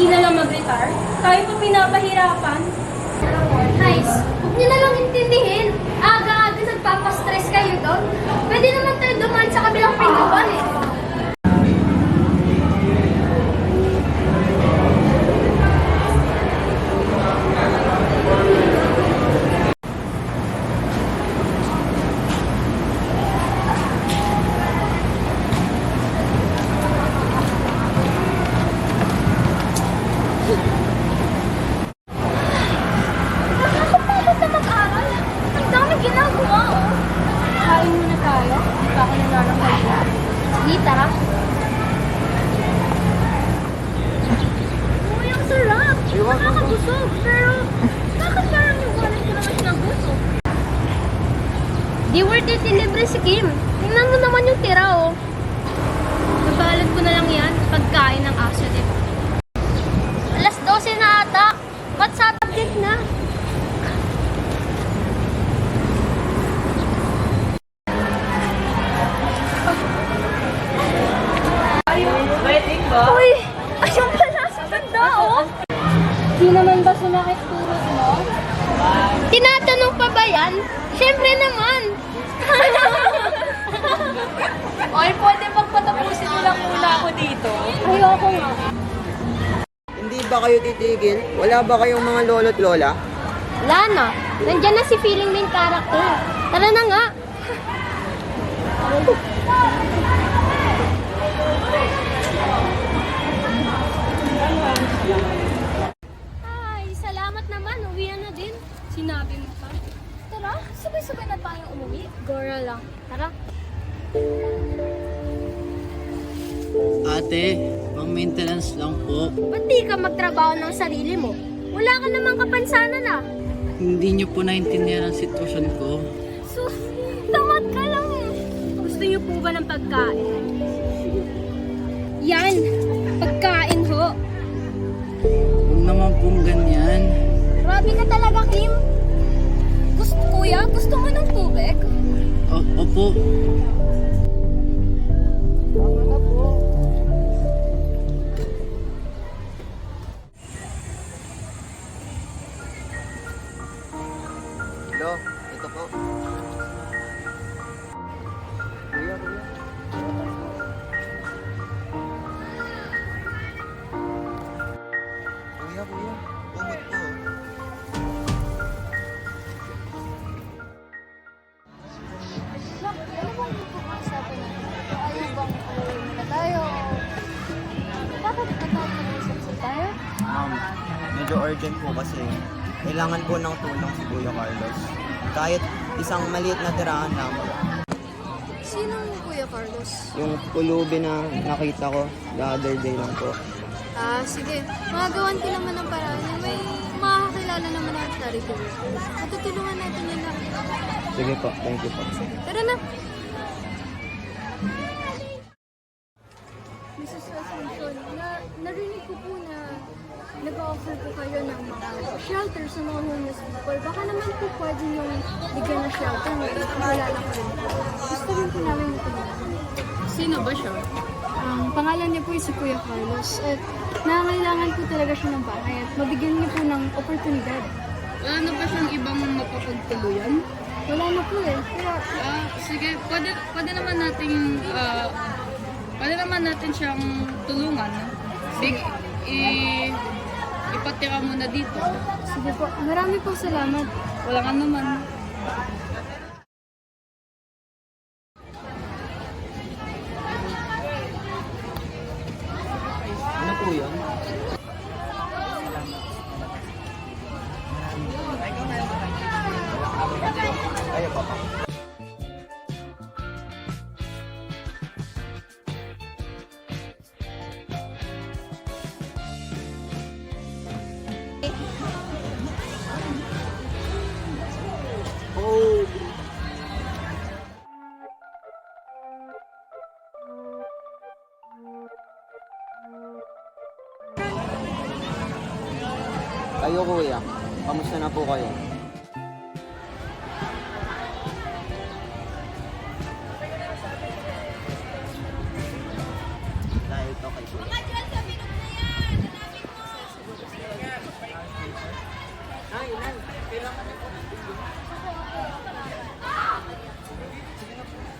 Hindi na lang mag-retire? Tayo pa pinapahirapan. Guys, huwag niyo na lang intindihin. Aga-aga nagpapastress kayo doon. Pwede naman tayo dumaan sa kabilang pintuan eh. Nakakapagod na mag-aral. Ang dami ginagawa oh. Kain muna tayo. Hindi pa ako nanananghalila. Sige, tara. Uy, ang sarap! Nakakabusog, pero bakit parang yung wallet ko naman sinabusog? Di worth it libre si Kim. Tingnan mo naman yung tira, oh. Nabalot ko na lang yan. Pagkain ng aso din. Alas 12 na ata. Ba't sa tablet na? Uy! Ayun pala sa banda, oh! Di naman ba sumakit turo mo? Tinatanong pa ba yan? Siyempre naman! Ay, pwede bang patapusin mo lang muna ako dito? Ayoko nga. Hindi ba kayo titigil? Wala ba kayong mga lolo't lola? Wala na. Nandyan na si feeling main character. Tara na nga. Ay, salamat naman. Uwian na din. Sinabi mo pa. Tara, sabay-sabay na tayong umuwi. Gora lang. Tara. Ate, pang maintenance lang po. Ba't di ka magtrabaho ng sarili mo? Wala ka namang kapansanan ah. Hindi niyo po naintindihan ang sitwasyon ko. Sus, tamad ka lang eh. Gusto niyo po ba ng pagkain? Yan! Pagkain ho! Huwag naman pong ganyan. Grabe ka talaga, Kim. Kuya, gusto mo ng tubig? Opo. Hello, ito po. Kuya. Kuya, umot po. Ano bang pag-uusapan natin? Ayaw bang umuwi na tayo? Bakit ba tayo nag-usap tayo? Medyo urgent po kasi kailangan po ng tulong si Kuya Carlos. Kahit isang maliit na tirahan lang. Sinong Kuya Carlos? Yung pulubi na nakita ko the other day lang po. Sige. Magagawan ko naman ng paraan na may makakakilala naman natin sa rito. Matutulungan natin yun lang. Sige po, thank you po. Tara na! Mrs. Asuncion, narinig ko po na nag-offer po kayo ng mga shelter sa mga homeless people. Baka naman po pwede yung bigyan ng shelter na wala lang rin po. Gusto rin po namin matulungan. Sino ba siya? Ang pangalan niya po ay si Kuya Carlos at nangangailangan po talaga siya ng bahay at mabigyan niyo po ng oportunidad. Wala na ba siyang ibang mapapagtuluyan? Wala na po eh. Kaya Sige, pwede naman natin siyang tulungan. Ipatira mo na dito. sige po, marami po salamat. Wala ka naman. Ano po yun? Ayaw pa pa. Kayo kuya, kamusta na po kayo? Dahil to kay kuya. Nay, kailangan niyo po. Sige na po.